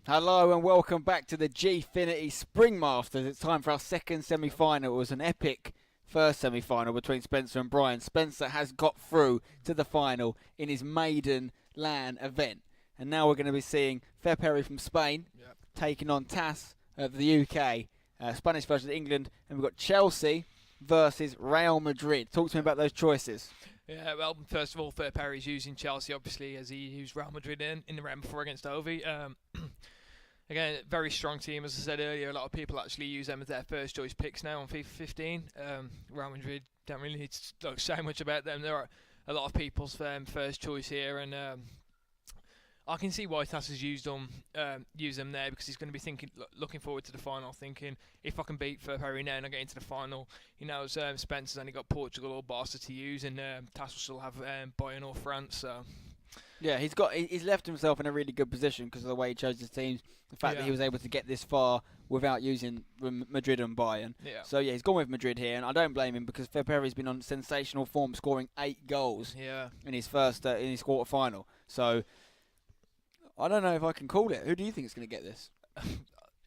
Hello and welcome back to the GfinityVOD Spring Masters. It's time for our second semi-final. It was an epic first semi-final between Spencer and Brian. Spencer has got through to the final in his maiden LAN event. And now we're going to be seeing Ferperry from Spain taking on Tass of the UK, Spanish versus England. And we've got Chelsea versus Real Madrid. Talk to me about those choices. Yeah, well, first of all, Ferperry's using Chelsea, obviously, as he used Real Madrid in the round before against Ovi. Again, very strong team, as I said earlier. A lot of people actually use them as their first choice picks now on FIFA 15. Real Madrid don't really need to say much about them. There are a lot of people's first choice here, and I can see why Tass has used them there, because he's going to be looking forward to the final, thinking if I can beat Ferperry now and I get into the final, he knows Spencer's only got Portugal or Barca to use, and Tass will still have Bayern or France. So. Yeah, he's left himself in a really good position because of the way he chose his teams. The fact that he was able to get this far without using Madrid and Bayern. Yeah. So yeah, he's gone with Madrid here, and I don't blame him because Ferperry's been on sensational form, scoring 8 goals in his first in his quarter final. So I don't know if I can call it. Who do you think is going to get this?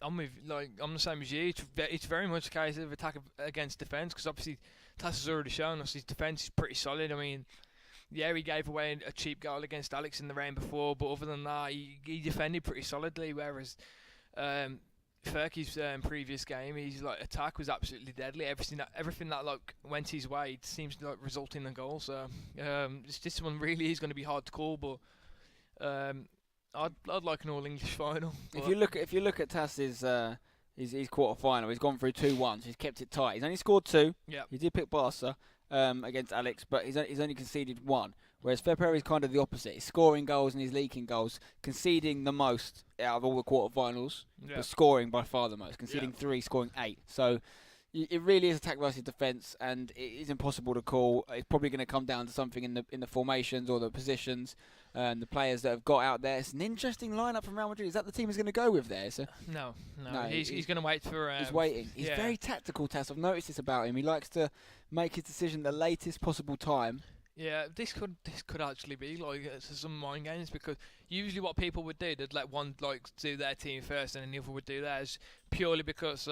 I'm the same as you. It's very much a case of attack against defence, because obviously Tass has already shown us his defence is pretty solid. I mean, yeah, he gave away a cheap goal against Alex in the round before, but other than that, he defended pretty solidly. Whereas Ferky's previous game, his attack was absolutely deadly. Everything that went his way seems to result in a goal. So this one really is going to be hard to call, but I'd like an all English final. If you look at Tass's his quarter final, he's gone through 2-1, so he's kept it tight. He's only scored 2. Yeah. He did pick Barca against Alex, but he's only conceded 1. Whereas Ferperry is kind of the opposite. He's scoring goals and he's leaking goals, conceding the most out of all the quarterfinals, but scoring by far the most, conceding 3, scoring 8. So it really is attack versus defence, and it is impossible to call. It's probably going to come down to something in the formations or the positions and the players that have got out there. It's an interesting lineup from Real Madrid. Is that the team he's going to go with there? So no. He's going to wait for. He's waiting. He's very tactical, Tass. I've noticed this about him. He likes to make his decision the latest possible time. Yeah, this could actually be some mind games, because usually what people would do, they'd let one do their team first and then the other would do theirs, purely because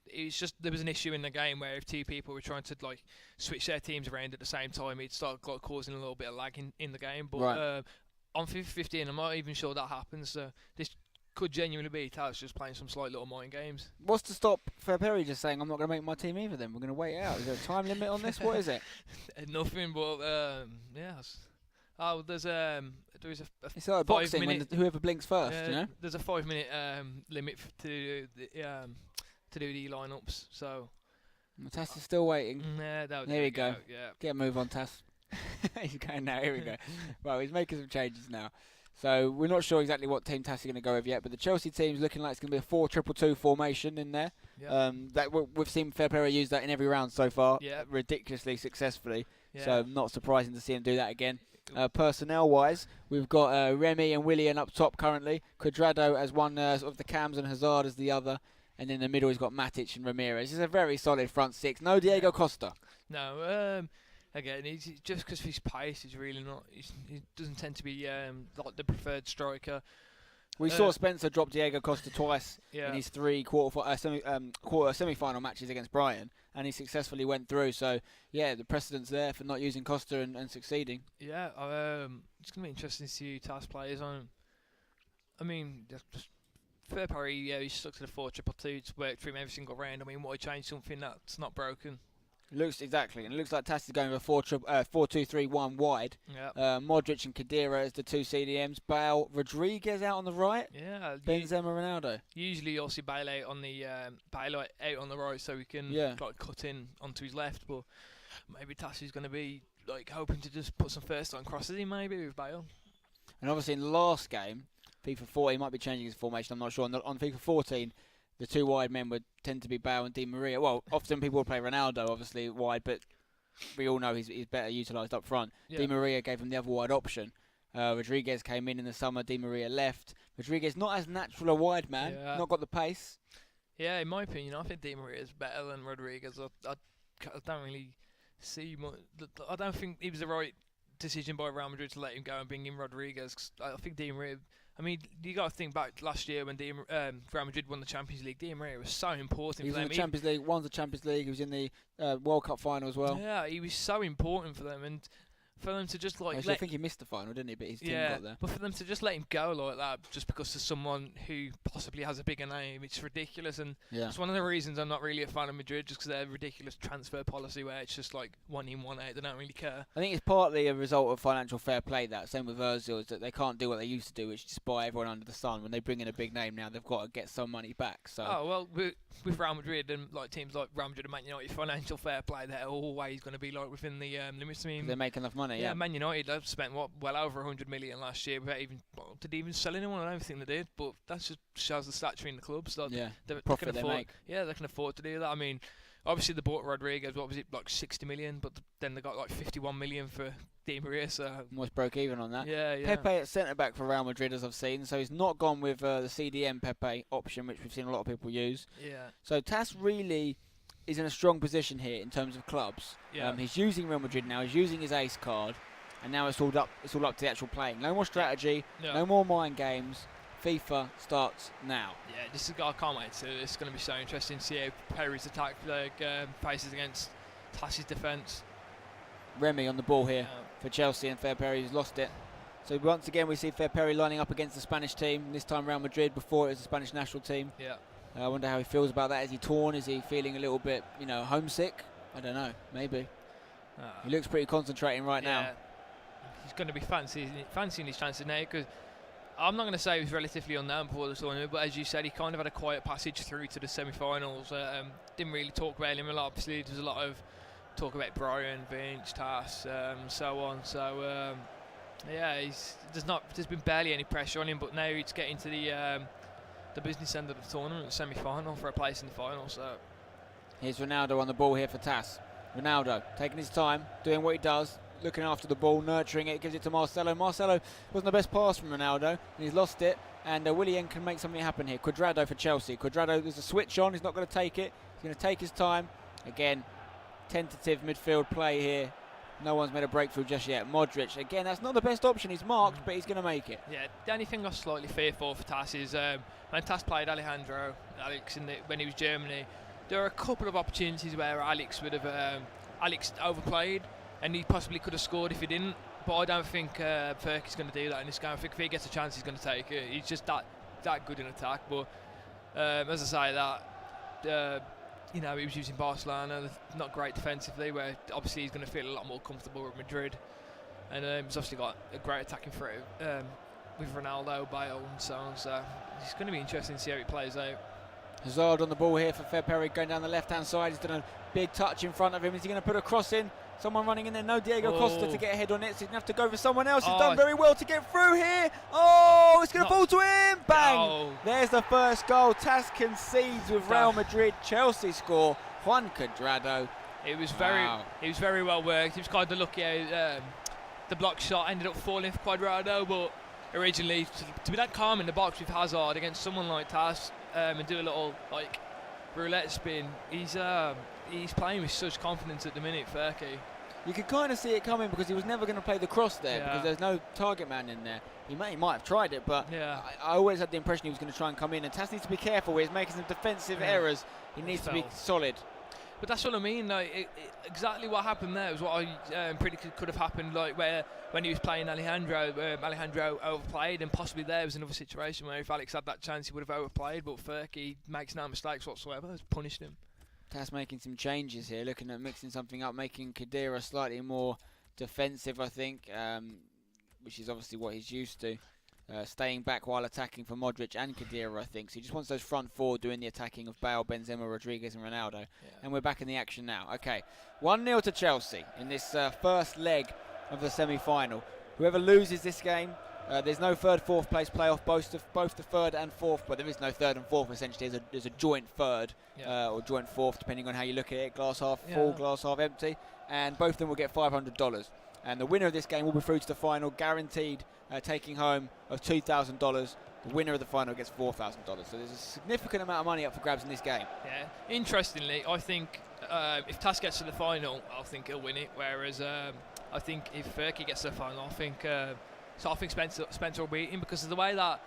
it's just there was an issue in the game where if two people were trying to switch their teams around at the same time, it'd start causing a little bit of lag in the game. But on FIFA 15, I'm not even sure that happens. So this could genuinely be Tass just playing some slight little mind games. What's to stop Ferperry just saying, I'm not going to make my team either then? We're going to wait it out. Is there a time limit on this? What is it? Nothing, but yes. Oh, there is a it's like boxing when whoever blinks first, you know? There's a 5-minute limit to do the lineups, so Tass is still waiting. There we go. Yeah. Get a move on, Tass. He's going now. Here we go. Well, he's making some changes now. So we're not sure exactly what team Tass is going to go with yet, but the Chelsea team's looking like it's going to be a 4-2-2 formation in there. That we've seen Ferperry use that in every round so far, ridiculously successfully. So not surprising to see him do that again. Personnel-wise, we've got Remy and Willian up top currently. Cuadrado as one of the cams and Hazard as the other. And in the middle, he's got Matic and Ramirez. It's a very solid front six. No Diego Costa. No. Again, just because of his pace, he's really not. He doesn't tend to be the preferred striker. We saw Spencer drop Diego Costa twice in his 3 semi-final matches against Brian, and he successfully went through. So yeah, the precedent's there for not using Costa and succeeding. Yeah, it's going to be interesting to see who Tass players on. I mean, just Ferperry, he stuck to the 4-2-2. It's worked for him every single round. I mean, why change something that's not broken? Looks exactly, and it looks like Tass is going with a 4-2-3-1 wide. Modric and Khedira as the 2 CDMs. Bale, Rodriguez out on the right. Yeah, Benzema, Ronaldo. Usually, you'll see Bale out on the out on the right, so he can cut in onto his left. But maybe Tass is going to be hoping to just put some first time crosses in, maybe with Bale. And obviously, in the last game, FIFA 14, he might be changing his formation. I'm not sure. On FIFA 14. The 2 wide men would tend to be Bale and Di Maria. Well, often people would play Ronaldo, obviously, wide, but we all know he's better utilised up front. Di Maria gave him the other wide option. Rodriguez came in the summer, Di Maria left. Rodriguez not as natural a wide man, not got the pace. Yeah, in my opinion, I think Di Maria is better than Rodriguez. I don't really see much. I don't think he was the right decision by Real Madrid to let him go and bring in Rodriguez. 'Cause I think Di Maria. I mean, you got to think back last year when Real Madrid won the Champions League. Di Maria was so important. He was for in them. the Champions League, won the Champions League. He was in the World Cup final as well. Yeah, he was so important for them, and for them to just like Actually, I think he missed the final, didn't he? But his team got there. But for them to just let him go like that, just because there's someone who possibly has a bigger name, it's ridiculous. And it's one of the reasons I'm not really a fan of Madrid, just because their ridiculous transfer policy where it's just like 1 in, 1 out. They don't really care. I think it's partly a result of financial fair play. That same with Ozil, is that they can't do what they used to do, which is just buy everyone under the sun. When they bring in a big name now, they've got to get some money back. So with Real Madrid and like teams like Real Madrid and Man United, financial fair play, they're always going to be like within the limits. I mean, they make enough money. Yeah, Man United have spent well over 100 million last year without did they even sell anyone? I don't think they did, but that just shows the stature in the club. So the profit they make. Yeah, they can afford to do that. I mean, obviously they bought Rodriguez. What was it, like 60 million? But then they got like 51 million for Di Maria. So almost broke even on that. Yeah. Pepe at centre back for Real Madrid, as I've seen. So he's not gone with the CDM Pepe option, which we've seen a lot of people use. Yeah. So Tass really is in a strong position here in terms of clubs. Yeah. He's using Real Madrid now. He's using his ace card. And now it's all up to the actual playing. No more strategy, no more mind games. FIFA starts now. Yeah, this is I can't wait. It's going to be so interesting to see how Perry's attack faces against Tass's defence. Remy on the ball here for Chelsea, and Ferperry has lost it. So once again we see Ferperry lining up against the Spanish team. This time Real Madrid. Before it was the Spanish national team. Yeah. I wonder how he feels about that. Is he torn? Is he feeling a little bit, homesick? I don't know. Maybe. He looks pretty concentrating right now. He's going to be fancying his chances now, because I'm not going to say he was relatively unknown before the tournament, but as you said, he kind of had a quiet passage through to the semi-finals. Didn't really talk about him a lot. Obviously, there's a lot of talk about Brian, Vince, Tass, so on. So there's been barely any pressure on him, but now it's getting to the business end of the tournament, semi-final for a place in the final. So here's Ronaldo on the ball here for Tass. Ronaldo taking his time, doing what he does. Looking after the ball, nurturing it, gives it to Marcelo. Marcelo wasn't the best pass from Ronaldo, and he's lost it. And Willian can make something happen here. Cuadrado for Chelsea. Cuadrado, there's a switch on. He's not going to take it. He's going to take his time. Again, tentative midfield play here. No one's made a breakthrough just yet. Modric, again, that's not the best option. He's marked, but he's going to make it. Yeah, the only thing I'm slightly fearful for Tass is when Tass played Alex when he was Germany, there are a couple of opportunities where Alex would have overplayed. And he possibly could have scored if he didn't, but I don't think Ferkey's going to do that in this game. I think if he gets a chance, he's going to take it. He's just that good in attack. But as I say, he was using Barcelona, not great defensively, where obviously he's going to feel a lot more comfortable with Madrid. And he's obviously got a great attacking threat with Ronaldo, Bale, and so on. So it's going to be interesting to see how it plays out. Hazard on the ball here for Ferperry, going down the left-hand side. He's done a big touch in front of him. Is he going to put a cross in? Someone running in there. No Diego Costa to get a head on it. So he's going to have to go for someone else. He's done very well to get through here. Oh, it's going to fall to him. Bang. Oh. There's the first goal. Tass concedes with Real Madrid. Chelsea score. Juan Cuadrado. It was very well worked. He was kind of lucky how the block shot ended up falling for Cuadrado. But originally, to be that calm in the box with Hazard against someone like Tass and do a little roulette spin, he's playing with such confidence at the minute, Ferkey. You could kind of see it coming because he was never going to play the cross there because there's no target man in there. He might have tried it, but I always had the impression he was going to try and come in. And Tass needs to be careful where he's making some defensive errors. He needs to be solid. But that's what I mean. Exactly what happened there was what I predicted could have happened. When he was playing Alejandro, Alejandro overplayed, and possibly there was another situation where if Alex had that chance, he would have overplayed. But Ferkey makes no mistakes whatsoever. Has punished him. Tass making some changes here, looking at mixing something up, making Khedira slightly more defensive, I think, which is obviously what he's used to. Staying back while attacking for Modric and Khedira, I think. So he just wants those front four doing the attacking of Bale, Benzema, Rodriguez and Ronaldo. And we're back in the action now. Okay, 1-0 to Chelsea in this first leg of the semi-final. Whoever loses this game, there's no third, fourth place playoff, both the third and fourth, but there is no third and fourth essentially. There's a joint third or joint fourth, depending on how you look at it. Glass half full, glass half empty, and both of them will get $500. And the winner of this game will be through to the final, guaranteed taking home of $2,000. The winner of the final gets $4,000. So there's a significant amount of money up for grabs in this game. Yeah. Interestingly, I think if Tass gets to the final, I think he'll win it. Whereas I think if Ferky gets the final, I think Spencer will beat him because of the way that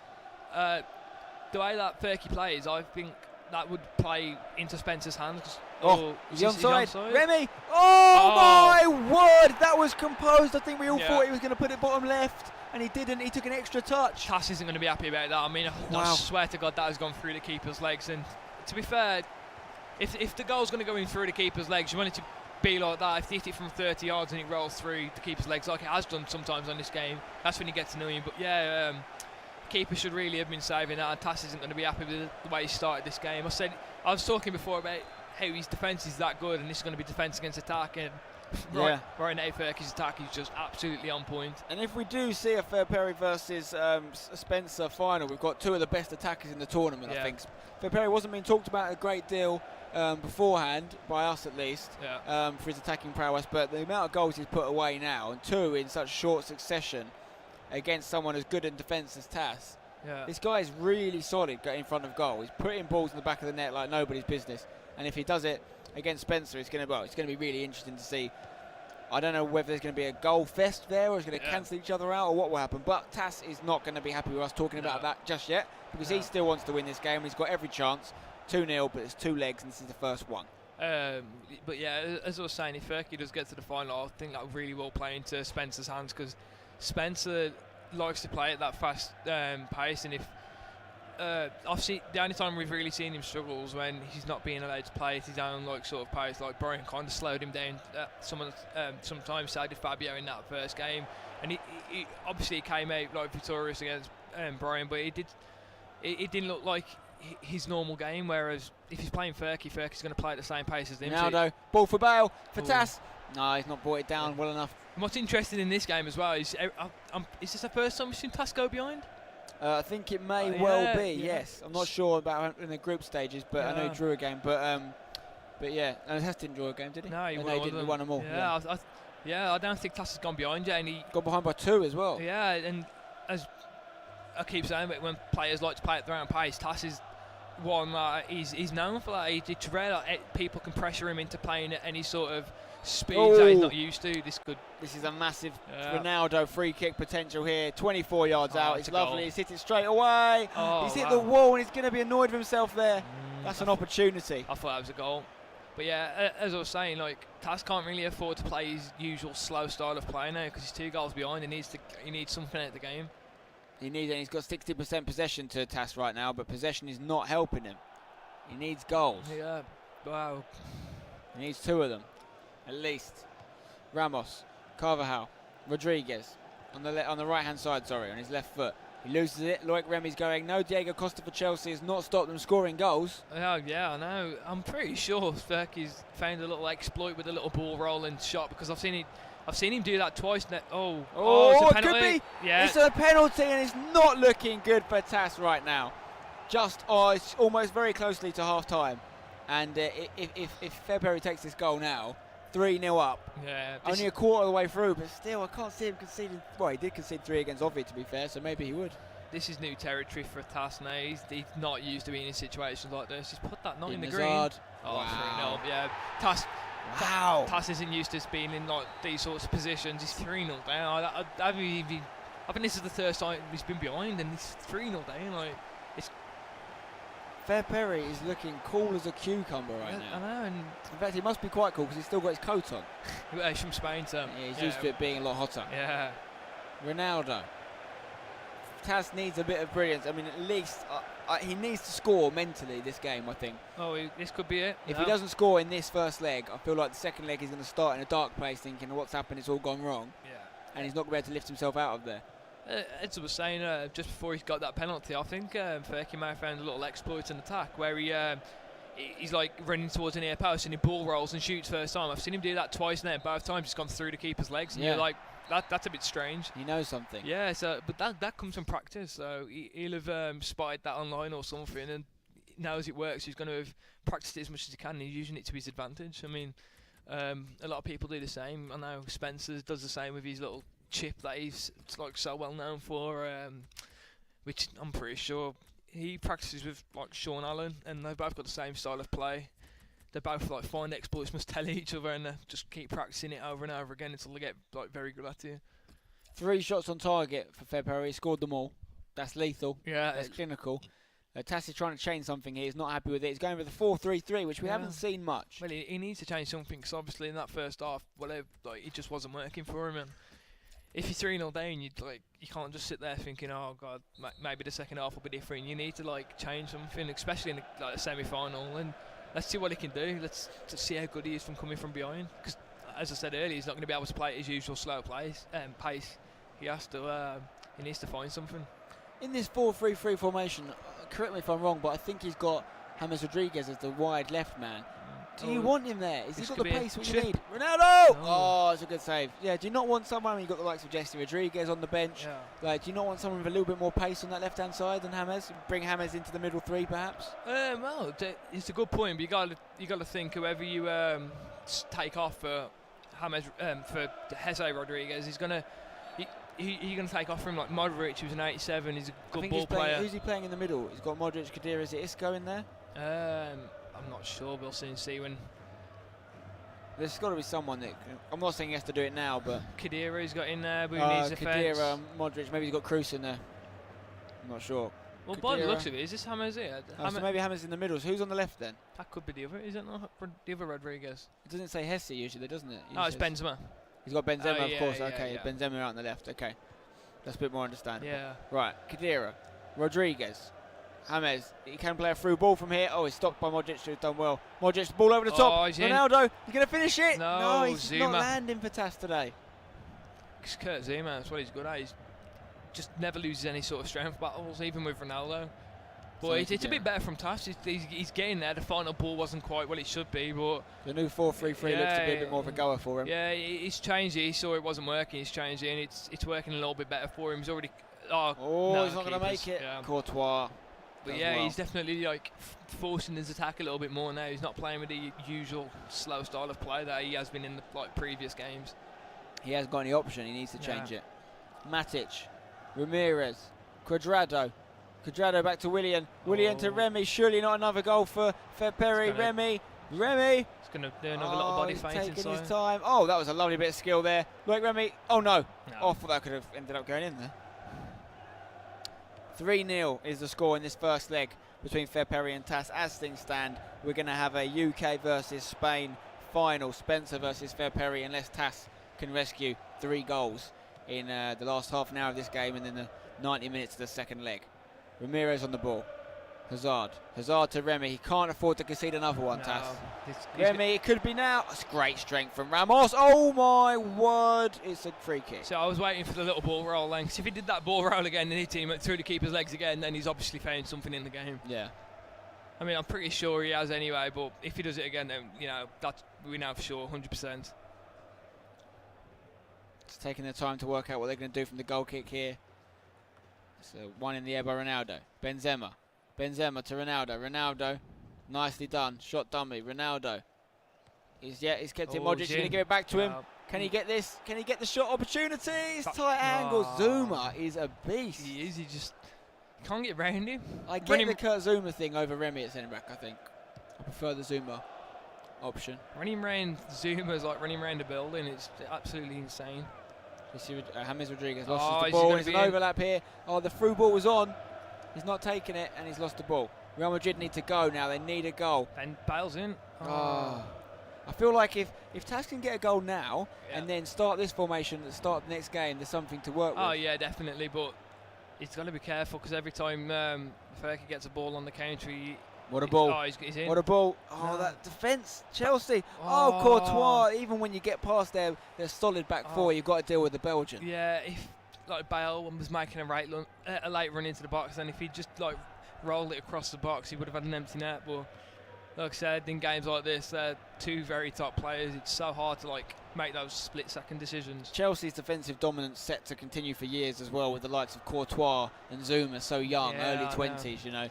Ferky plays. I think that would play into Spencer's hands. Is he onside? Remy! Oh my word! That was composed. I think we all thought he was going to put it bottom left, and he didn't. He took an extra touch. Tass isn't going to be happy about that. I mean, I swear to God, that has gone through the keeper's legs. And to be fair, if the goal's going to go in through the keeper's legs, you want it to be like that. If they hit it from 30 yards and it rolls through the keeper's legs, like it has done sometimes on this game, that's when you get to know him. But yeah, keeper should really have been saving that, and Tass isn't going to be happy with the way he started this game. I was talking before about how his defence is that good, and this is going to be defence against attack, and right now Ferky's attack is just absolutely on point. And if we do see a Ferperry versus Spencer final, we've got two of the best attackers in the tournament, I think. Ferperry wasn't being talked about a great deal beforehand, by us at least, for his attacking prowess, but the amount of goals he's put away now, and two in such short succession against someone as good in defence as Tass. This guy is really solid in front of goal. He's putting balls in the back of the net like nobody's business. And if he does it against Spencer, it's going to be really interesting to see. I don't know whether there's going to be a goal fest there, or it's going to cancel each other out, or what will happen. But Tass is not going to be happy with us talking about that just yet, because he still wants to win this game. He's got every chance. 2-0, but it's 2 legs, and this is the first one. But yeah, as I was saying, if Ferky does get to the final, I think that really will play into Spencer's hands, because Spencer likes to play at that fast pace, and if I've seen the only time we've really seen him struggle is when he's not being allowed to play at his own sort of pace. Like Brian kind of slowed him down. Sometimes so did Fabio in that first game, and he obviously came out victorious against Brian, but it didn't look like his normal game. Whereas if he's playing Ferky's going to play at the same pace as him. Ronaldo, ball for Bale for Tass. No, he's not brought it down well enough. And what's interesting in this game as well is this the first time we've seen Tass go behind? I think it may well be, yes. I'm not sure about in the group stages, but I know he drew a game. But yeah, and Tass didn't draw a game, did he? No, he won them all. I don't think Tass has gone behind yet. And he got behind by 2 as well. Yeah, and as I keep saying, but when players like to play at their own pace, Tass is one that he's known for that. It's rare that people can pressure him into playing at any sort of speed that he's not used to. This is a massive Ronaldo free kick potential here. 24 yards out. It's lovely. Goal. He's hit it straight away. He's hit the wall, and he's going to be annoyed with himself there. That's an opportunity. I thought that was a goal. But yeah, as I was saying, Tass can't really afford to play his usual slow style of play now, because he's 2 goals behind. He needs something out of the game. He's got 60% possession to Tass right now, but possession is not helping him. He needs goals. Yeah, wow. He needs 2 of them, at least. Ramos, Carvajal, Rodriguez on the right-hand side, on his left foot. He loses it. Like Remy's going, no, Diego Costa for Chelsea has not stopped them scoring goals. Yeah, I know. I'm pretty sure Ferky's found a little exploit with a little ball rolling shot, because I've seen him do that twice. It's a penalty. It could be. Yeah. It's a penalty, and it's not looking good for Tass right now. It's almost very closely to half-time. And if Ferperry takes this goal now, 3-0 up. Yeah. Only a quarter of the way through, but still, I can't see him conceding. Well, he did concede 3 against Ovi, to be fair, so maybe he would. This is new territory for Tass now. He's not used to being in situations like this. He's put that knot in the green. Wow. 3-0. Yeah. Tass. Wow. Tass isn't used to being in these sorts of positions. He's 3-0 down. I think this is the third time he's been behind, and he's 3-0 down. Ferperry is looking cool as a cucumber right now. I know, and in fact, he must be quite cool because he's still got his coat on. He's from Spain, so he's used to it being a lot hotter. Yeah. Ronaldo. Tass needs a bit of brilliance. I mean, at least he needs to score mentally this game, I think. This could be it. If he doesn't score in this first leg, I feel like the second leg he's going to start in a dark place thinking, what's happened, it's all gone wrong. Yeah. And he's not going to be able to lift himself out of there. As I was saying, just before he got that penalty, I think Ferky may have found a little exploit in attack where he's running towards an near post and he ball rolls and shoots first time. I've seen him do that twice now. Both times he's gone through the keeper's legs, and you're like, that's a bit strange. He knows something. Yeah, but that comes from practice. So he'll have spotted that online or something and knows it works. He's going to have practiced it as much as he can, and he's using it to his advantage. I mean, a lot of people do the same. I know Spencer does the same with his little chip that he's so well known for, which I'm pretty sure he practices with Sean Allen, and they've both got the same style of play. they both like find exploits, must tell each other, and just keep practicing it over and over again until they get like very good at it. 3 shots on target for Ferperry. He scored them all. That's lethal. Yeah, That's clinical. Tass is trying to change something here. He's not happy with it. He's going with a 4-3-3, which we haven't seen much. Well, he needs to change something because obviously in that first half, whatever, like it just wasn't working for him. And if you're 3-0 down, you can't just sit there thinking, oh god, maybe the second half will be different. You need to like change something, especially in the semi-final. And let's see what he can do. Let's see how good he is from coming from behind. Because as I said earlier, he's not going to be able to play at his usual slow pace. He has to. He needs to find something. In this 4-3-3 formation, correct me if I'm wrong, but I think he's got James Rodriguez as the wide left man. Do you want him there? Has he got the pace what you need? Ronaldo! No. Oh, it's a good save. Yeah, do you not want someone when you've got the likes of Jesse Rodriguez on the bench? Yeah. Like, do you not want someone with a little bit more pace on that left-hand side than James? Bring James into the middle three, perhaps? Well, it's a good point, but you got to think whoever you take off for James for Jesse Rodriguez, he's gonna take off from like Modric, who's an 87. He's a good ball player. Who's he playing in the middle? He's got Modric, Kadira, is it Isco in there? I'm not sure. We'll soon see when. There's got to be someone that. I'm not saying he has to do it now, but. Kadira's got in there, but he needs defence. Kadira, Modric, maybe he's got Kroos in there. I'm not sure. Well, by the looks of it, is this James here? So maybe James in the middle. So who's on the left then? That could be the other. Is it not the other Rodriguez? It doesn't say Hesse usually, doesn't it? Oh, it's Benzema. He's got Benzema, of course. Okay, Benzema out on the left. Okay, that's a bit more understandable. Yeah. Right, Kadira, Rodriguez, James. He can play a through ball from here. Oh, he's stopped by Modric, who's done well. Modric, ball over the top. Ronaldo, he's going to finish it. No, he's Zuma. not landing for Tass today. It's Kurt Zuma. That's what he's good at. He's just never loses any sort of strength battles, even with Ronaldo. But it's a bit better from Tass. He's getting there. The final ball wasn't quite what it should be, but the new 4-3-3 looks to be a bit more of a goer for him. Yeah, he's changed it. He saw it wasn't working. He's changed it, and it's working a little bit better for him. He's already. He's not going to make it. Yeah. Courtois. But he's definitely like forcing his attack a little bit more now. He's not playing with the usual slow style of play that he has been in the previous games. He hasn't got any option. He needs to change it. Matic, Ramirez, Cuadrado back to Willian. Willian to Remy. Surely not another goal for Ferperry. Remy. He's going to do another little body feint inside. Taking his time. Oh, that was a lovely bit of skill there. Look, Remy. Oh, no. Oh, I thought that could have ended up going in there. 3-0 is the score in this first leg between Ferperry and Tass. As things stand, we're going to have a UK versus Spain final. Spencer versus Ferperry, unless Tass can rescue 3 goals in the last half an hour of this game and then the 90 minutes of the second leg. Ramirez on the ball. Hazard to Remy. He can't afford to concede another one, Tass. Remy, it could be now. It's great strength from Ramos. Oh my word, it's a free kick. So I was waiting for the little ball roll then, because if he did that ball roll again and hit him through the keeper's legs again, then he's obviously found something in the game. Yeah. I mean, I'm pretty sure he has anyway, but if he does it again, then, that we know for sure, 100%. It's taking their time to work out what they're going to do from the goal kick here. So one in the air by Ronaldo. Benzema to Ronaldo. Ronaldo, nicely done. Shot dummy. Ronaldo. He's kept it. Modric going to give it back to him. Can he get this? Can he get the shot opportunities? Tight angle. Zuma is a beast. He is. He just can't get round him. I get the Kurt Zuma thing over Remy at centre back. I think I prefer the Zuma option. Running round Zuma is like running round a building. It's absolutely insane. You see James Rodriguez lost the ball. There's an overlap here. Oh, the through ball was on. He's not taking it, and he's lost the ball. Real Madrid need to go now. They need a goal. And Bale's in. Oh. I feel like if Tass can get a goal now and then start this formation at the start of the next game, there's something to work with. Oh, yeah, definitely. But he's got to be careful because every time Ferperry gets a ball on the counter, what a ball. He's in. What a ball. Oh, that defence. Chelsea. Oh, Courtois. Even when you get past their solid back four, you've got to deal with the Belgian. Yeah, if Bale was making a late run into the box, and if he just rolled it across the box, he would have had an empty net. But like I said, in games like this, they're 2 very top players. It's so hard to make those split-second decisions. Chelsea's defensive dominance set to continue for years as well, with the likes of Courtois and Zuma, so young, early 20s, you know.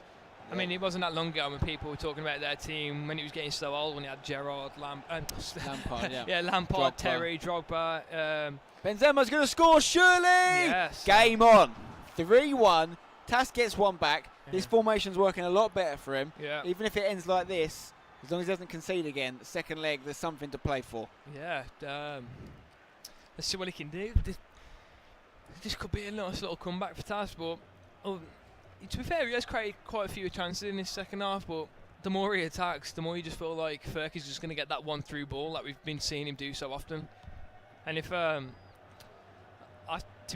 I mean, it wasn't that long ago when people were talking about their team when it was getting so old, when you had Gerrard, Lampard, Lampard, Terry, Drogba. Benzema's going to score, surely! Yes. Game on. 3-1. Tass gets one back. This formation's working a lot better for him. Yeah. Even if it ends like this, As long as he doesn't concede again, the second leg, there's something to play for. Yeah. Let's see what he can do. This could be a nice little comeback for Tass, but to be fair, he has created quite a few chances in this second half, but the more he attacks, the more you just feel like Ferky's just going to get that one through ball that we've been seeing him do so often. And if, to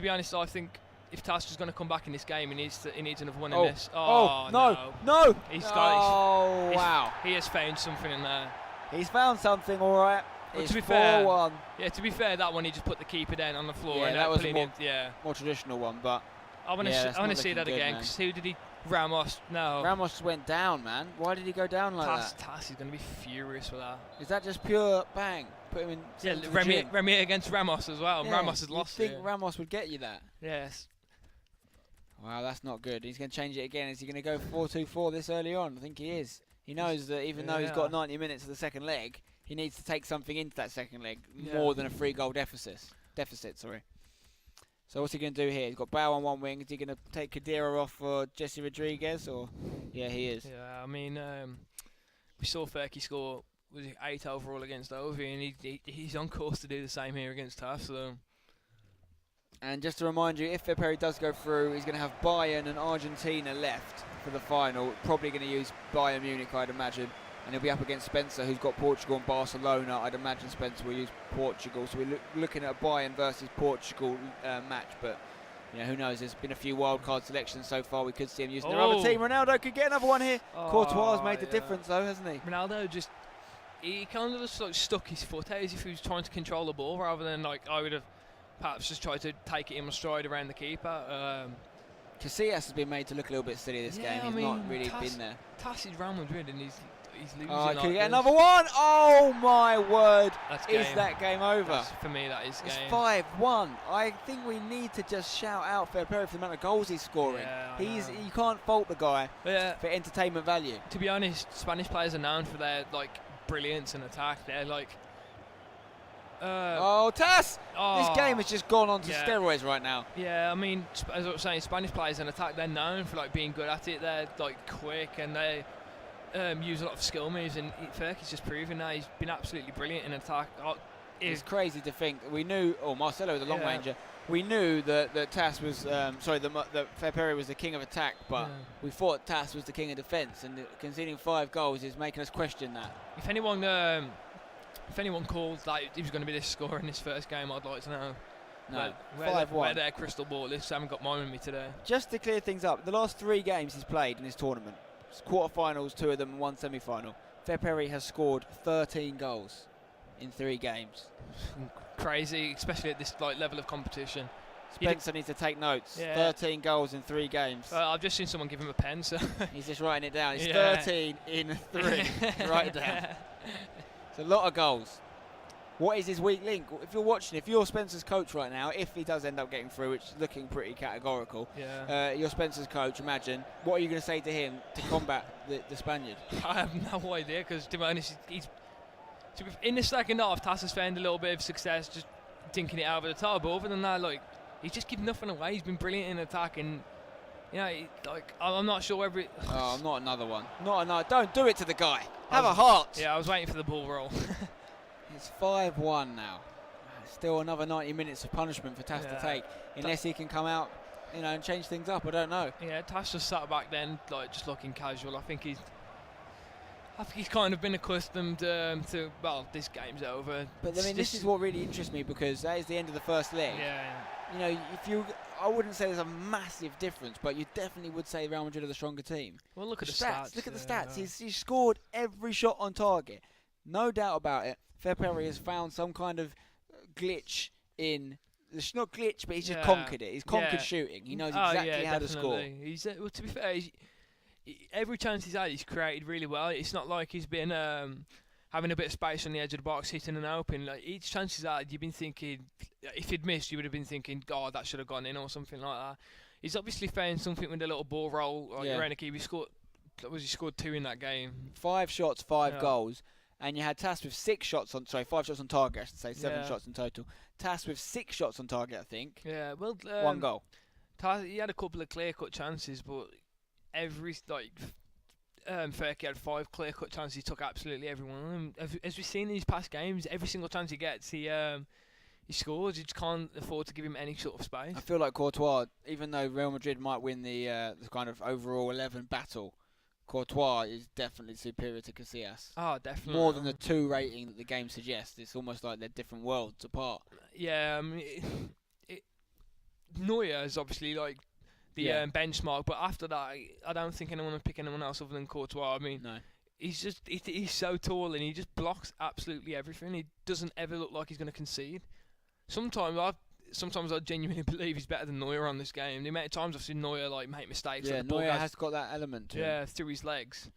be honest, I think if Tass is going to come back in this game, he needs another one in this. No! Wow. He has found something in there. He's found something, all right. Well, it's to be fair, 4-1. Yeah, to be fair, that one he just put the keeper down on the floor. Yeah, and that was a more traditional one, but I want to see that again, because who did he? Ramos. No. Ramos just went down, man. Why did he go down like that? Tass is going to be furious with that. Is that just pure bang? Put him in. Yeah, Remy against Ramos as well. Yeah, Ramos has lost. You think Ramos would get you that? Yes. Wow, that's not good. He's going to change it again. Is he going to go 4-2-4 this early on? I think he is. He knows that even though he's got 90 minutes of the second leg, he needs to take something into that second leg more than a 3-goal deficit. So what's he going to do here? He's got Bow on one wing. Is he going to take Kadira off for Jesse Rodriguez? Or yeah, he is. Yeah, I mean, we saw Ferky score 8 overall against Ovi, and he's on course to do the same here against Tass. So. And just to remind you, if Ferperry does go through, he's going to have Bayern and Argentina left for the final. Probably going to use Bayern Munich, I'd imagine. And he'll be up against Spencer, who's got Portugal and Barcelona. I'd imagine Spencer will use Portugal. So we're looking at a Bayern versus Portugal match. But you know, who knows? There's been a few wildcard selections so far. We could see him using their other team. Ronaldo could get another one here. Courtois has made the difference, though, hasn't he? Ronaldo he kind of just like stuck his foot out as if he was trying to control the ball, rather than like I would have perhaps just tried to take it in stride around the keeper. Casillas has been made to look a little bit silly this game. He's not really been there. Tass is Real Madrid and he's losing. Oh, could he get another one? Oh my word! Is that game over? For me, that is game. It's 5-1. I think we need to just shout out Ferperry for the amount of goals he's scoring. Yeah, you can't fault the guy for entertainment value. To be honest, Spanish players are known for their brilliance in attack. They're Tass! This game has just gone on to steroids right now. Yeah, I mean, as I was saying, Spanish players in attack, they're known for being good at it. They're quick and they use a lot of skill moves, and Ferky's just proven that he's been absolutely brilliant in attack. It's crazy to think. We knew, Marcelo was a long ranger. We knew that Tass was, that Ferperry was the king of attack, but we thought Tass was the king of defence, and conceding 5 goals is making us question that. If anyone called that he was going to be this scorer in this first game, I'd like to know. No, 5-1. Where their crystal ball is. I haven't got mine with me today. Just to clear things up, the last 3 games he's played in this tournament, quarterfinals, 2 of them, and 1 semi-final. Ferperry has scored 13 goals in 3 games. Crazy, especially at this level of competition. Spencer needs to take notes. 13 goals in 3 games. I've just seen someone give him a pen, so he's just writing it down. He's 13 in 3. Write it down. It's a lot of goals. What is his weak link? If you're watching, if you're Spencer's coach right now, if he does end up getting through, which is looking pretty categorical, you're Spencer's coach, imagine, what are you going to say to him to combat the Spaniard? I have no idea, because to be honest, in the second half, Tass has found a little bit of success just dinking it over the top, but other than that, he's just given nothing away. He's been brilliant in attack, and I'm not sure not another one. Not another. Don't do it to the guy. Have a heart. Yeah, I was waiting for the ball roll. It's 5-1 now. Still another 90 minutes of punishment for Tass to take, unless he can come out, and change things up. I don't know. Yeah, Tass just sat back then, just looking casual. I think he's kind of been accustomed to, this game's over. But this is what really interests me, because that is the end of the first leg. Yeah. I wouldn't say there's a massive difference, but you definitely would say Real Madrid are the stronger team. Well, look at the stats. Look at the stats. He's scored every shot on target. No doubt about it. Ferperry has found some kind of glitch in. It's not glitch, but he's just conquered it. He's conquered shooting. He knows exactly how to score. He's to be fair, every chance he's had, he's created really well. It's not like he's been having a bit of space on the edge of the box, hitting and open. Each chance he's had, you've been thinking, if he'd missed, you would have been thinking, God, that should have gone in or something like that. He's obviously found something with a little ball roll. Around the keeper. He scored 2 in that game. 5 shots, 5 goals. And you had Tass with 5 shots on target, I should say, 7 shots in total. Tass with 6 shots on target, I think. Yeah, well, 1 goal. Tass, he had a couple of clear-cut chances, but every Ferperry had 5 clear-cut chances. He took absolutely every one of them. As we've seen in these past games, every single chance he gets, he scores. You just can't afford to give him any sort of space. I feel like Courtois, even though Real Madrid might win the kind of overall 11 battle, Courtois is definitely superior to Casillas. Oh, definitely. More than the 2 rating that the game suggests. It's almost like they're different worlds apart. Yeah, Neuer is obviously like the benchmark, but after that, I don't think anyone would pick anyone else other than Courtois. I mean, no. He's so tall and he just blocks absolutely everything. He doesn't ever look like he's going to concede. Sometimes I genuinely believe he's better than Neuer on this game. The amount of times I've seen Neuer like make mistakes. Yeah, Neuer has got that element to him. Yeah, through his legs.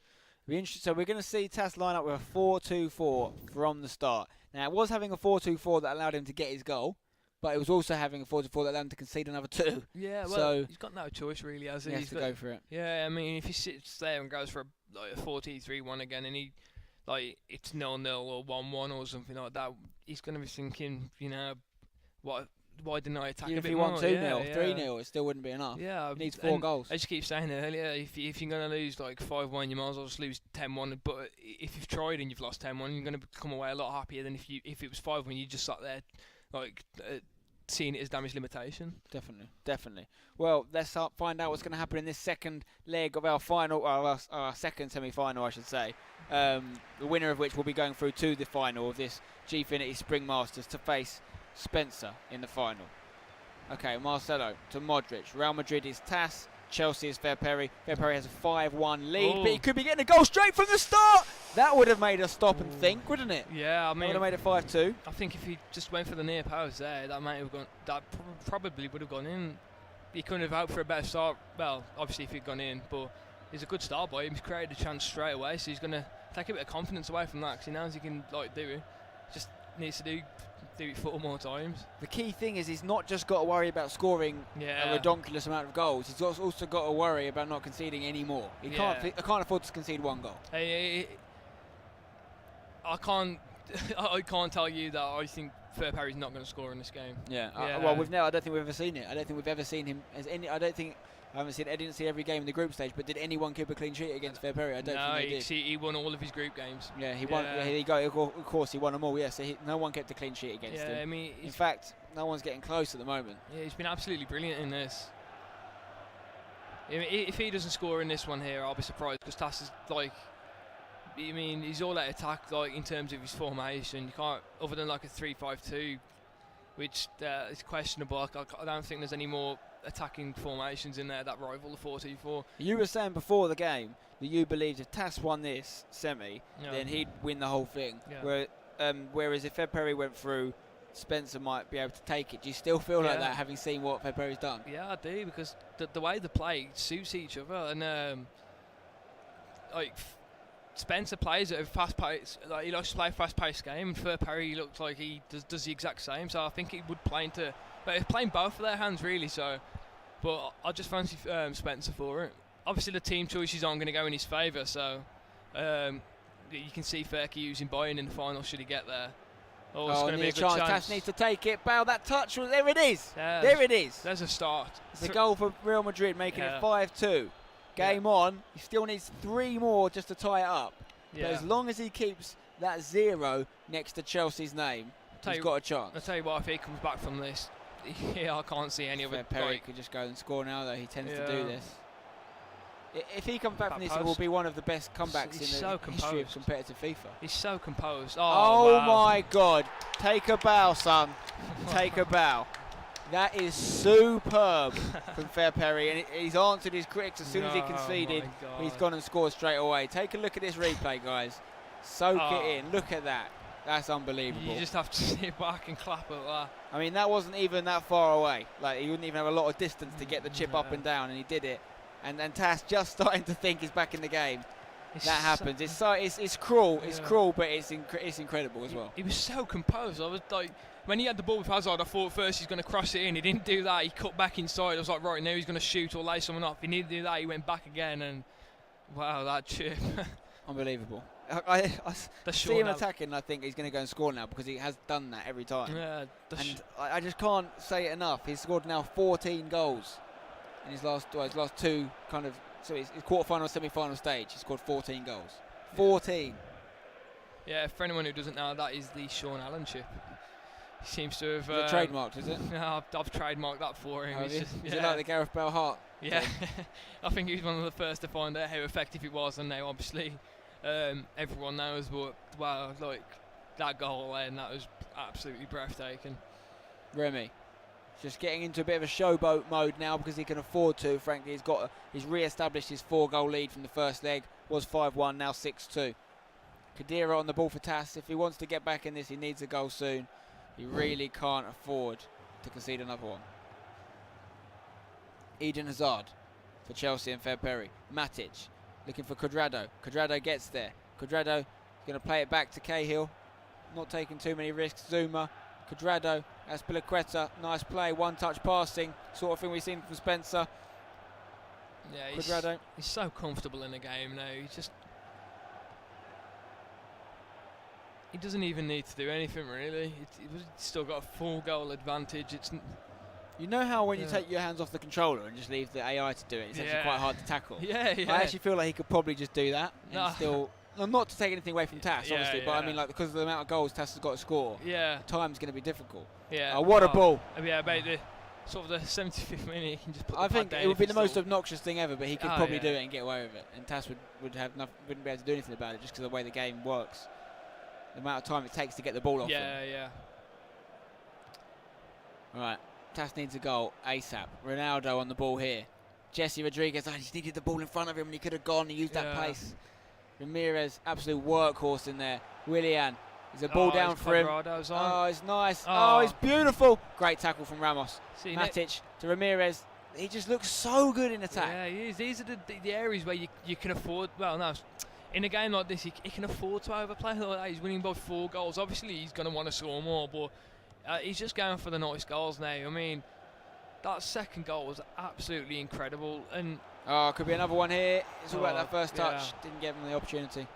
So we're going to see Tass line up with a 4-2-4 from the start. Now, it was having a 4-2-4 that allowed him to get his goal, but it was also having a 4-2-4 that allowed him to concede another 2. Yeah, well, so he's got no choice really, has he? He has to go for it. Yeah, I mean, if he sits there and goes for a 4-2-3-1 again, and it's 0-0 or 1-1 or something like that, he's going to be thinking, why didn't I attack? Even a bit if he won more? 2-0, 3-0, it still wouldn't be enough. Yeah, he needs 4 goals. As you keep saying earlier, if you're going to lose like 5-1, you might as well just lose 10-1. But if you've tried and you've lost 10-1, you're going to come away a lot happier than if it was 5-1. You just sat there seeing it as damage limitation. Definitely. Well, let's find out what's going to happen in this second leg of our final, our second semi-final, I should say. The winner of which will be going through to the final of this Gfinity Spring Masters to face Spencer in the final. Okay, Marcelo to Modric. Real Madrid is Tass. Chelsea is Ferperry. Ferperry has a 5-1 lead, but he could be getting a goal straight from the start. That would have made us stop and think, wouldn't it? Yeah, I mean, that would have made it 5-2. I think if he just went for the near post there, that might have gone. That probably would have gone in. He couldn't have hoped for a better start. Well, obviously if he'd gone in, but it's a good start by him. He's created a chance straight away, so he's going to take a bit of confidence away from that because he knows he can do it. Just needs to do it 4 more times. The key thing is he's not just got to worry about scoring a ridiculous amount of goals. He's also got to worry about not conceding any more. He can't afford to concede 1 goal. I can't tell you that I think Ferperry's not going to score in this game. Yeah. Well, I don't think we've ever seen it. I don't think we've ever seen him as any. I didn't see every game in the group stage, but did anyone keep a clean sheet against Ferperry? I don't think they did. He won all of his group games. Yeah, he won. Yeah, here you go. Of course, he won them all. Yeah, so no one kept a clean sheet against him. I mean, in fact, no one's getting close at the moment. Yeah, he's been absolutely brilliant in this. If he doesn't score in this one here, I'll be surprised because Tass is he's all out attack in terms of his formation. You can't, other than a 3-5-2, which is questionable. I don't think there's any more attacking formations in there that rival the 4-2-4. You were saying before the game that you believed if Tass won this semi, then he'd win the whole thing. Yeah. Whereas if Ferperry went through, Spencer might be able to take it. Do you still feel like that, having seen what Ferperry's done? Yeah, I do, because the way they play suits each other, and Spencer plays at a fast pace. He likes to play a fast-paced game, and Ferperry looks like he does the exact same. So I think he would play into. But he's playing both of their hands really. So, but I just fancy Spencer for it. Obviously, the team choices aren't going to go in his favour. So you can see Ferperry using Bayern in the final should he get there. Oh, it's going to be a good chance. Tass needs to take it. Bow that touch. There it is. There it is. There's a start. It's a goal for Real Madrid, making it 5-2. Game on. He still needs 3 more just to tie it up. But as long as he keeps that 0 next to Chelsea's name, he's got a chance. I'll tell you what, if he comes back from this, I can't see any of it. Ferperry could just go and score now, though. He tends to do this. If he comes back from this, it will be one of the best comebacks in the history of competitive FIFA. He's so composed. Oh my God. Take a bow, son. Take a bow. That is superb from Ferperry, and he's answered his critics as soon as he conceded. He's gone and scored straight away. Take a look at this replay, guys. Soak it in. Look at that. That's unbelievable. You just have to sit back and clap at that. I mean, that wasn't even that far away. He wouldn't even have a lot of distance to get the chip up and down, and he did it. And Tass just starting to think he's back in the game. That happens. It's cruel. It's cruel, but it's incredible as well. He was so composed. I was when he had the ball with Hazard, I thought first he's going to cross it in. He didn't do that. He cut back inside. I was like, right, now he's going to shoot or lay someone up. He needed to do that. He went back again, and wow, that chip. Unbelievable. I see him attacking, and I think he's going to go and score now because he has done that every time. Yeah. And I just can't say it enough. He's scored now 14 goals. in his last two kind of, so his quarterfinal, semi-final stage, he scored 14 goals. 14. Yeah, for anyone who doesn't know, that is the Sean Allen chip. He seems to have... Is it trademarked, is it? No, I've trademarked that for him. Is it like the Gareth Bale heart? Yeah. I think he was one of the first to find out how effective it was, and now obviously everyone knows, but wow, like that goal and that was absolutely breathtaking. Remy just getting into a bit of a showboat mode now because he can afford to. Frankly, he's re-established his 4-goal lead from the first leg. Was 5-1, now 6-2. Khedira on the ball for Tass. If he wants to get back in this, he needs a goal soon. He really can't afford to concede another one. Eden Hazard for Chelsea and Ferperry. Matic looking for Cuadrado. Cuadrado gets there. Cuadrado is going to play it back to Cahill. Not taking too many risks. Zuma. Cuadrado. Azpilicueta. Nice play. One-touch passing. Sort of thing we've seen from Spencer. Yeah, Cuadrado. He's so comfortable in the game now. He doesn't even need to do anything really. He's still got a 4-goal advantage. You know how when you take your hands off the controller and just leave the AI to do it, it's actually quite hard to tackle. Yeah. I actually feel like he could probably just do that and still. Not to take anything away from Tass, obviously, but I mean, like, because of the amount of goals Tass has got to score, time's going to be difficult. Yeah. What a ball! Yeah, about the sort of the 75th minute, he can just put. I think it would be the most obnoxious thing ever, but he could probably do it and get away with it, and Tass wouldn't be able to do anything about it just because of the way the game works, the amount of time it takes to get the ball off him. Yeah. All right, Tass needs a goal ASAP. Ronaldo on the ball here. Jesse Rodriguez, he just needed the ball in front of him and he could have gone and used that pace. Ramirez, absolute workhorse in there. Willian, there's a ball down for him. Oh, it's nice. Oh, it's beautiful. Great tackle from Ramos. Matic to Ramirez. He just looks so good in attack. Yeah, he is. These are the areas where you can afford, in a game like this, he can afford to overplay like that. He's winning by 4 goals. Obviously, he's going to want to score more, but he's just going for the nice goals now. I mean, that second goal was absolutely incredible. And could be another one here. It's all about that first touch. Didn't give him the opportunity.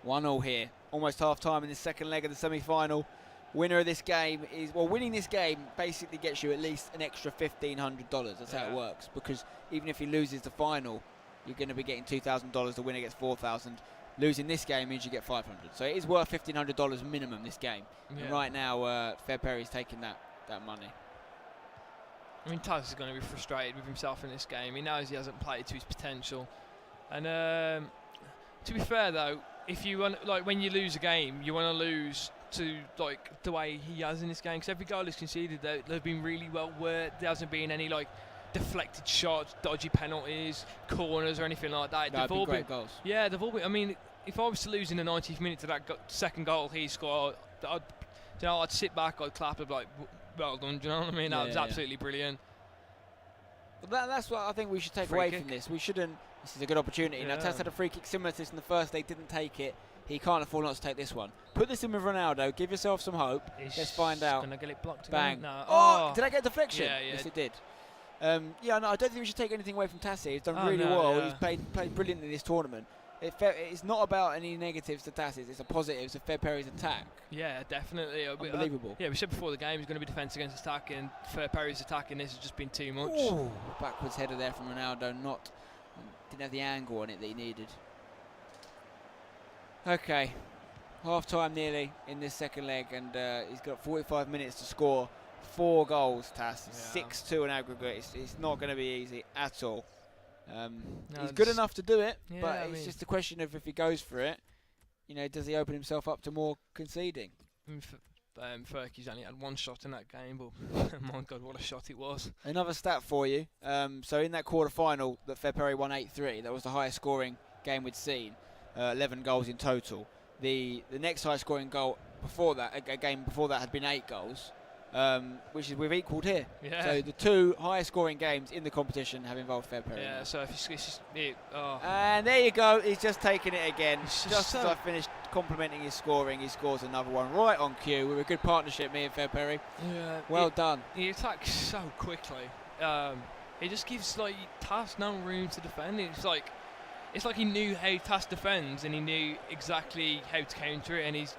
1-0 here. Almost half-time in the second leg of the semi-final. Winner of this game is... Well, winning this game basically gets you at least an extra $1,500. That's how it works. Because even if he loses the final, you're going to be getting $2,000. The winner gets $4,000. Losing this game means you get $500. So it is worth $1,500 minimum, this game. Yeah. And right now, Ferperry's taking that money. I mean, Tass is going to be frustrated with himself in this game. He knows he hasn't played to his potential. And to be fair, though, if you want, like, when you lose a game, you want to lose to like the way he has in this game. Because every goal he's conceded, they've been really well worked. There hasn't been any like deflected shots, dodgy penalties, corners, or anything like that. They've all been great goals. Yeah, they've all been. I mean, if I was to lose in the 90th minute to that second goal he scored, I'd sit back, I'd clap, I'd be like, well done. Do you know what I mean? That was absolutely brilliant. But that's what I think we should take away from this. We shouldn't. This is a good opportunity. Now, Tass had a free kick similar to this in the first leg, didn't take it. He can't afford not to take this one. Put this in with Ronaldo. Give yourself some hope. Let's find out. Gonna get it blocked Bang. Again? No. Oh, did I get a deflection? Yeah. Yes, it did. No, I don't think we should take anything away from Tass. He's done really well. He's played brilliantly in this tournament. It's not about any negatives to Tass's. It's a positive to Ferperry's attack. Yeah, definitely. Unbelievable. We said before the game he's going to be defence against attack, and Ferperry's attacking this has just been too much. Ooh, backwards header there from Ronaldo. Didn't have the angle on it that he needed. Okay, half time nearly in this second leg, and he's got 45 minutes to score 4 goals. Tass 6-2 in aggregate. It's not going to be easy at all. He's good enough to do it, but it's just a question of if he goes for it, does he open himself up to more conceding? Ferkie's only had 1 shot in that game, but my God, what a shot it was. Another stat for you. So in that quarter-final that Ferperry won 8-3, that was the highest scoring game we'd seen, 11 goals in total. The next highest scoring goal before that, a game before that, had been 8 goals. Which we've equalled here. Yeah. So the 2 highest scoring games in the competition have involved Ferperry. Yeah, now. So if he's and there you go, he's just taking it again. Just as I finished complimenting his scoring, he scores another one right on cue. We're a good partnership, me and Ferperry. Yeah. Well done. He attacks so quickly. He just gives Tass no room to defend. It's like he knew how Tass defends and he knew exactly how to counter it, and he's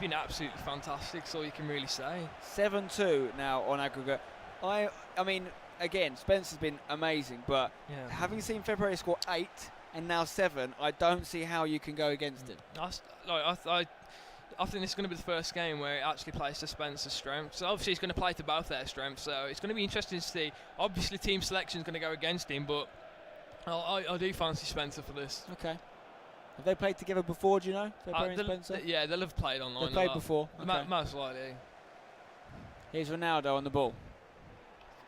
been absolutely fantastic, so you can really say. 7-2 now on aggregate. I mean, again, Spencer's been amazing, but having seen Ferperry score 8 and now 7, I don't see how you can go against it. I think this is going to be the first game where it actually plays to Spencer's strengths. So obviously, he's going to play to both their strengths, so it's going to be interesting to see. Obviously, team selection is going to go against him, but I do fancy Spencer for this. Okay. Have they played together before, do you know, Ferperry and Spencer? Yeah, they'll have played online. They've played before? Okay. Most likely. Here's Ronaldo on the ball.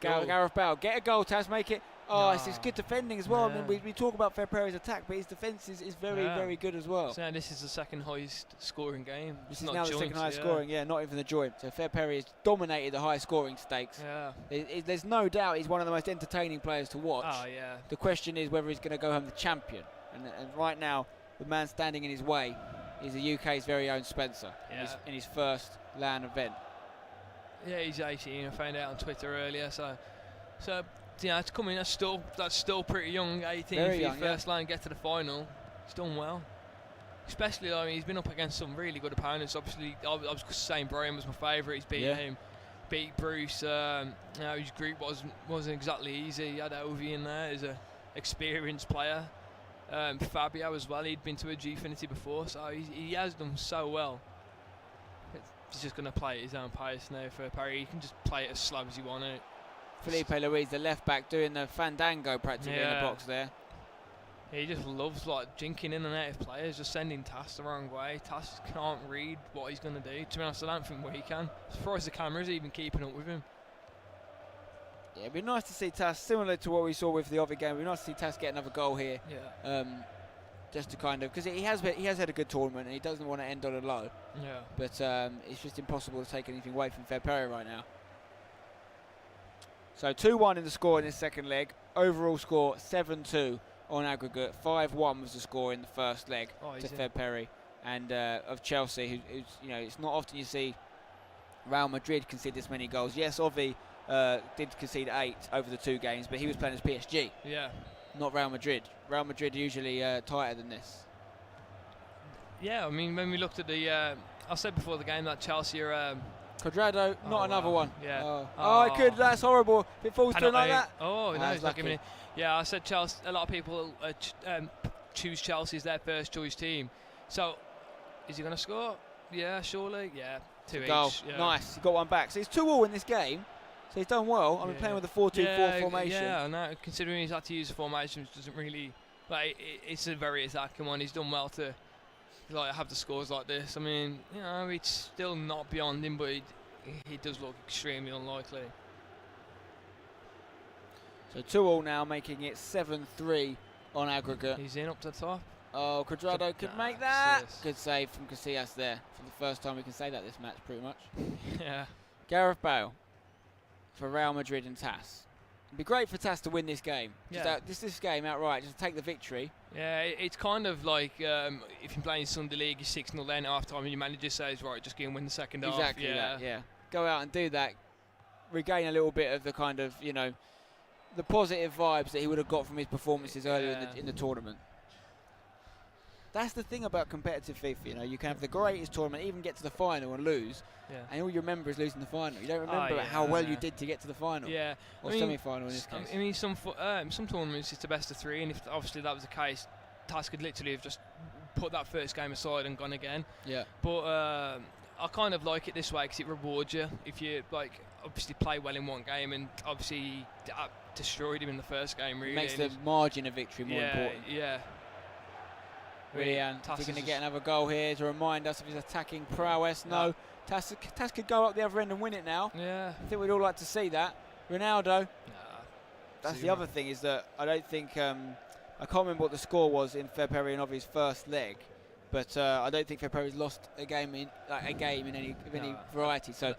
Gareth Bale, get a goal, Tass, make it. Oh, it's good defending as well. Yeah. I mean, we talk about Ferperry's attack, but his defence is very, very good as well. So this is the second highest scoring game. This is now the second highest scoring, not even the joint. So Ferperry has dominated the high scoring stakes. Yeah. There's no doubt he's one of the most entertaining players to watch. Oh, yeah. The question is whether he's going to go home the champion. And right now, the man standing in his way is the UK's very own Spencer in his first LAN event. Yeah, he's 18. I found out on Twitter earlier. So yeah, it's coming. That's still pretty young. 18 for your first line, get to the final. He's done well. Especially, I mean, he's been up against some really good opponents. Obviously, I was saying Brian was my fabiourite. He's beaten him. Beat Bruce. His group wasn't exactly easy. He had Ovi in there as an experienced player. Fabio as well. He'd been to a GfinityVOD before, so he has done so well. He's just going to play at his own pace now for Ferperry. He can just play it as slow as he wants it. Felipe Luis, the left back, doing the fandango practically in the box there. He just loves jinking in and out of players, just sending Tass the wrong way. Tass can't read what he's going to do. To be honest, I don't think we can. As far as the camera's even keeping up with him. Yeah, it'd be nice to see Tass, similar to what we saw with the other game. It'd be nice to see Tass get another goal here. Yeah. Just to kind of, because he has had a good tournament and he doesn't want to end on a low. Yeah. But it's just impossible to take anything away from Ferperry right now. So 2-1 in the score in this second leg. Overall score 7-2 on aggregate. 5-1 was the score in the first leg to Ferperry and of Chelsea. Who's it's not often you see Real Madrid concede this many goals. Yes, Ovi did concede 8 over the 2 games, but he was playing as PSG. Yeah. Not Real Madrid. Real Madrid are usually tighter than this. Yeah, I mean, when we looked at the, I said before the game that Chelsea are. Quadrado, not another one. Yeah. I could. That's horrible. If it falls through like that. Oh, no, he's not giving it. Yeah, I said Chelsea. A lot of people choose Chelsea as their first choice team. So, is he going to score? Yeah, surely. Yeah, 2 each. Goal. Yeah. Nice. He got one back. So it's 2-2 in this game. So he's done well. I mean, playing with a 4-2-4 formation. Yeah, I know. Considering he's had to use the formation, which doesn't really. It's a very attacking one. He's done well to. Have the scores like this. I mean, it's still not beyond him, but he does look extremely unlikely. So 2-2 now, making it 7-3 on aggregate. He's in up to the top. Oh, Quadrado could make that. Good save from Casillas there. For the first time we can say that this match, pretty much. Yeah. Gareth Bale for Real Madrid and Tass. It'd be great for Tass to win this game. This game outright, just take the victory. Yeah, it's kind of like if you're playing Sunday League, you're 6-0 then at half time, and your manager says, right, just go and win the second half. Exactly that, yeah. Go out and do that. Regain a little bit of the kind of, the positive vibes that he would have got from his performances earlier in the tournament. That's the thing about competitive FIFA, you can have the greatest tournament, even get to the final and lose, and all you remember is losing the final. You don't remember how well you did to get to the final. Yeah. Or semi-final in this case. I mean, some tournaments it's the best of 3, and if obviously that was the case, Tass could literally have just put that first game aside and gone again. Yeah. But I kind of like it this way because it rewards you if you obviously play well in one game, and obviously destroyed him in the first game. Really makes the margin of victory more important. Yeah. Rian, is he going to get another goal here to remind us of his attacking prowess? No. Tass could go up the other end and win it now. Yeah. I think we'd all like to see that. Ronaldo. That's the other thing, is that I don't think I can't remember what the score was in Ferperry and Ovi's first leg, but I don't think Ferperry's lost a game in any variety. So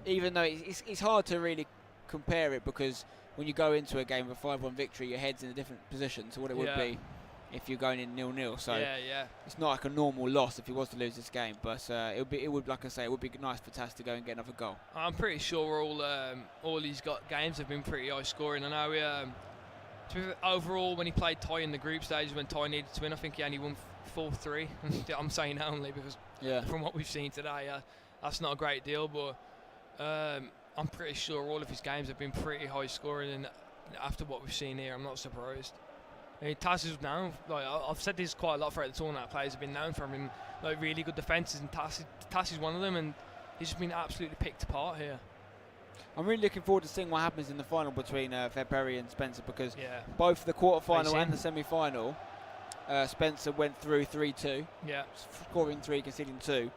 even though it's hard to really compare it, because when you go into a game with a 5-1 victory, your head's in a different position to what it would be if you're going in 0-0. So it's not like a normal loss if he was to lose this game, but it would like I say, it would be nice for Tass to go and get another goal. I'm pretty sure all he's got games have been pretty high scoring. I know overall when he played Ty in the group stage when Ty needed to win, I think he only won 4-3. I'm saying only because from what we've seen today, that's not a great deal, but I'm pretty sure all of his games have been pretty high scoring, and after what we've seen here, I'm not surprised. I mean, Tass is known, like I've said this quite a lot throughout the tournament. Players have been known for having like really good defences, and Tass is one of them, and he's just been absolutely picked apart here. I'm really looking forward to seeing what happens in the final between Ferperry and Spencer, because Yeah. both the quarter-final and the semi-final, Spencer went through 3-2, Yeah. scoring 3, conceding 2,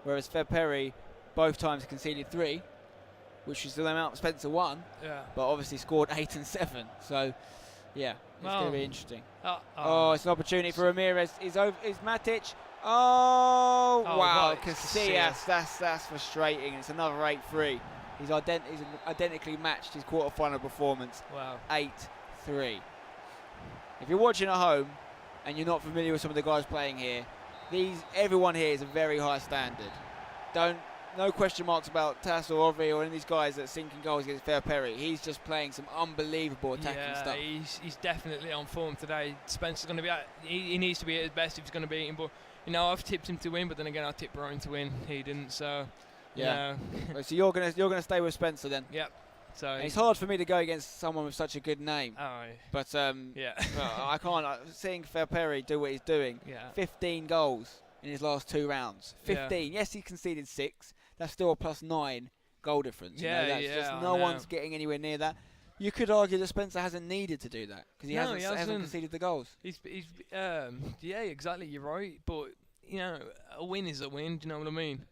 whereas Ferperry both times conceded 3, which is the amount Spencer won, Yeah. but obviously scored 8 and 7. So, yeah, it's going to be interesting. Oh, it's an opportunity for Ramirez. Is Matic? Oh, wow, right, Casillas. That's frustrating. It's another 8-3. He's identically matched his quarter-final performance. Wow. 8-3. If you're watching at home and you're not familiar with some of the guys playing here, everyone here is a very high standard. No question marks about Tass or Ovi or any of these guys that are sinking goals against Ferperry. He's just playing some unbelievable attacking stuff. He's definitely on form today. Spencer's going to be he needs to be at his best if he's going to beat him. But I've tipped him to win, but then again I tipped Brian to win. He didn't, so yeah. So you're gonna stay with Spencer then? Yep. So and it's hard for me to go against someone with such a good name. Oh. But yeah. I can't. Seeing Ferperry do what he's doing. Yeah. 15 goals in his last 2 rounds. 15. Yeah. Yes, he conceded 6. That's still a +9 goal difference. Yeah, Just no one's getting anywhere near that. You could argue that Spencer hasn't needed to do that because he hasn't conceded the goals. Yeah, exactly. You're right, but a win is a win. Do you know what I mean?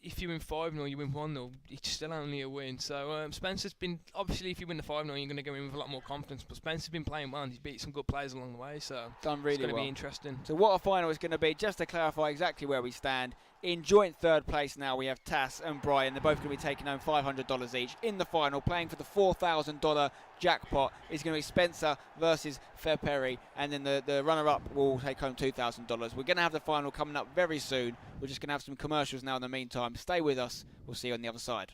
If you win 5-0, you win 1-0, it's still only a win. So Spencer's been, obviously, if you win the 5-0, you're going to go in with a lot more confidence. But Spencer's been playing well, and he's beat some good players along the way. So done really it's going to well. be interesting. So what a final is going to be, just to clarify exactly where we stand. In joint third place now, we have Tass and Brian. They're both going to be taking home $500 each. In the final, playing for the $4,000 jackpot, is going to be Spencer versus Ferperry. And then the runner-up will take home $2,000. We're going to have the final coming up very soon. We're just going to have some commercials now in the meantime. Stay with us. We'll see you on the other side.